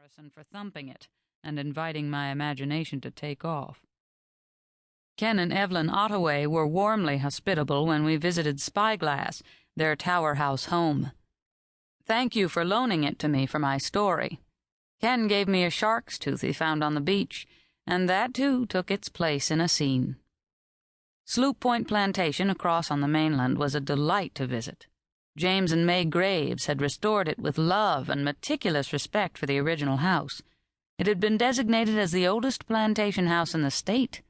comparison for thumping it and inviting my imagination to take off. Ken and Evelyn Ottaway were warmly hospitable when we visited Spyglass, their tower house home. Thank you for loaning it to me for my story. Ken gave me a shark's tooth he found on the beach, and that too took its place in a scene. Sloop Point Plantation across on the mainland was a delight to visit. James and May Graves had restored it with love and meticulous respect for the original house. It had been designated as the oldest plantation house in the state.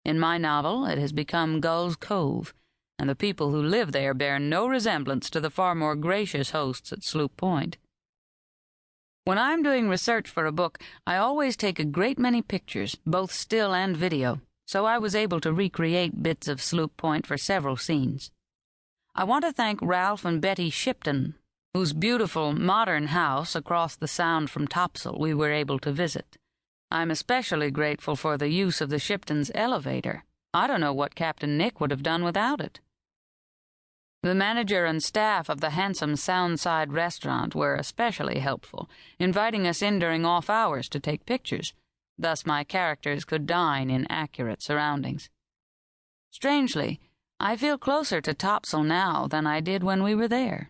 In my novel, it has become Gull's Cove, and the people who live there bear no resemblance to the far more gracious hosts at Sloop Point. When I'm doing research for a book, I always take a great many pictures, both still and video, so I was able to recreate bits of Sloop Point for several scenes. I want to thank Ralph and Betty Shipton, whose beautiful, modern house across the Sound from Topsail we were able to visit. I'm especially grateful for the use of the Shiptons' elevator. I don't know what Captain Nick would have done without it. The manager and staff of the handsome Soundside restaurant were especially helpful, inviting us in during off hours to take pictures. Thus my characters could dine in accurate surroundings. Strangely, I feel closer to Topsail now than I did when we were there.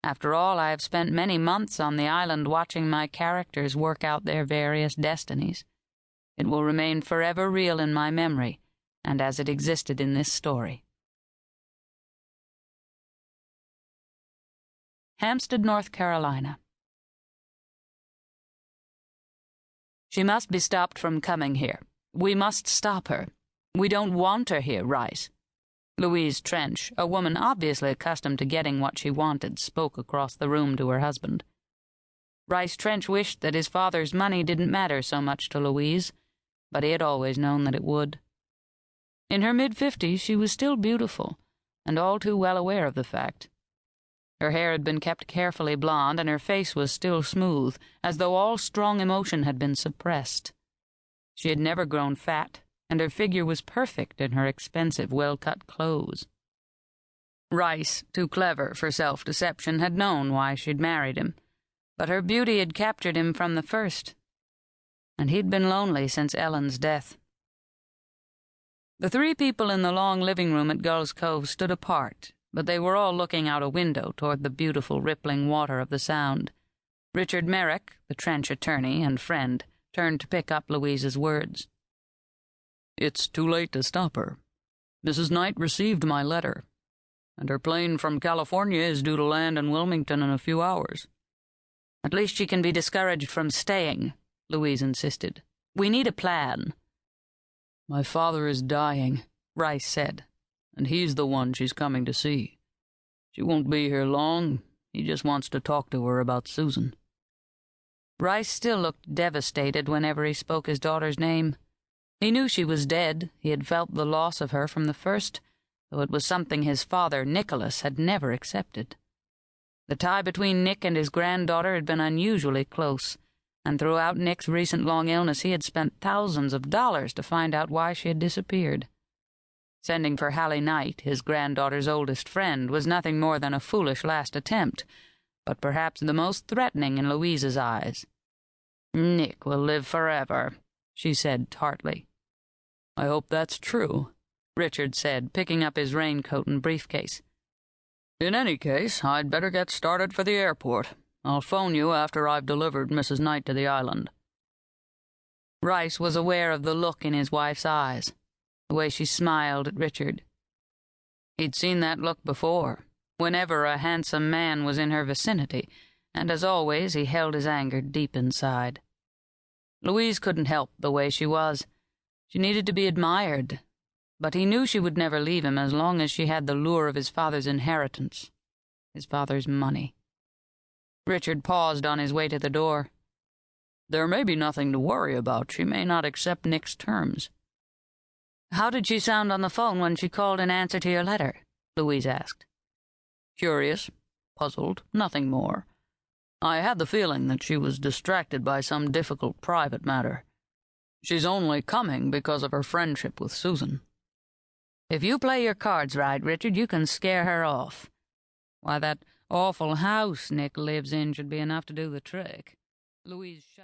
After all, I have spent many months on the island watching my characters work out their various destinies. It will remain forever real in my memory, and as it existed in this story. Hampstead, North Carolina. She must be stopped from coming here. We must stop her. We don't want her here, Rice. Louise Trench, a woman obviously accustomed to getting what she wanted, spoke across the room to her husband. Rice Trench wished that his father's money didn't matter so much to Louise, but he had always known that it would. In her mid-50s, she was still beautiful, and all too well aware of the fact. Her hair had been kept carefully blonde, and her face was still smooth, as though all strong emotion had been suppressed. She had never grown fat, and her figure was perfect in her expensive, well-cut clothes. Rice, too clever for self-deception, had known why she'd married him, but her beauty had captured him from the first, and he'd been lonely since Ellen's death. The three people in the long living room at Gull's Cove stood apart, but they were all looking out a window toward the beautiful rippling water of the Sound. Richard Merrick, the Trench attorney and friend, turned to pick up Louise's words. It's too late to stop her. Mrs. Knight received my letter, and her plane from California is due to land in Wilmington in a few hours. At least she can be discouraged from staying, Louise insisted. We need a plan. My father is dying, Rice said, and he's the one she's coming to see. She won't be here long. He just wants to talk to her about Susan. Rice still looked devastated whenever he spoke his daughter's name. He knew she was dead. He had felt the loss of her from the first, though it was something his father, Nicholas, had never accepted. The tie between Nick and his granddaughter had been unusually close, and throughout Nick's recent long illness he had spent thousands of dollars to find out why she had disappeared. Sending for Hallie Knight, his granddaughter's oldest friend, was nothing more than a foolish last attempt, but perhaps the most threatening in Louise's eyes. "Nick will live forever," she said tartly. "I hope that's true," Richard said, picking up his raincoat and briefcase. "In any case, I'd better get started for the airport. I'll phone you after I've delivered Mrs. Knight to the island." Rice was aware of the look in his wife's eyes, the way she smiled at Richard. He'd seen that look before, whenever a handsome man was in her vicinity, and as always he held his anger deep inside. Louise couldn't help the way she was. She needed to be admired, but he knew she would never leave him as long as she had the lure of his father's inheritance, his father's money. Richard paused on his way to the door. "There may be nothing to worry about. She may not accept Nick's terms." "How did she sound on the phone when she called in answer to your letter?" Louise asked. "Curious, puzzled, nothing more. I had the feeling that she was distracted by some difficult private matter. She's only coming because of her friendship with Susan." "If you play your cards right, Richard, you can scare her off. Why, that awful house Nick lives in should be enough to do the trick." Louise shuddered.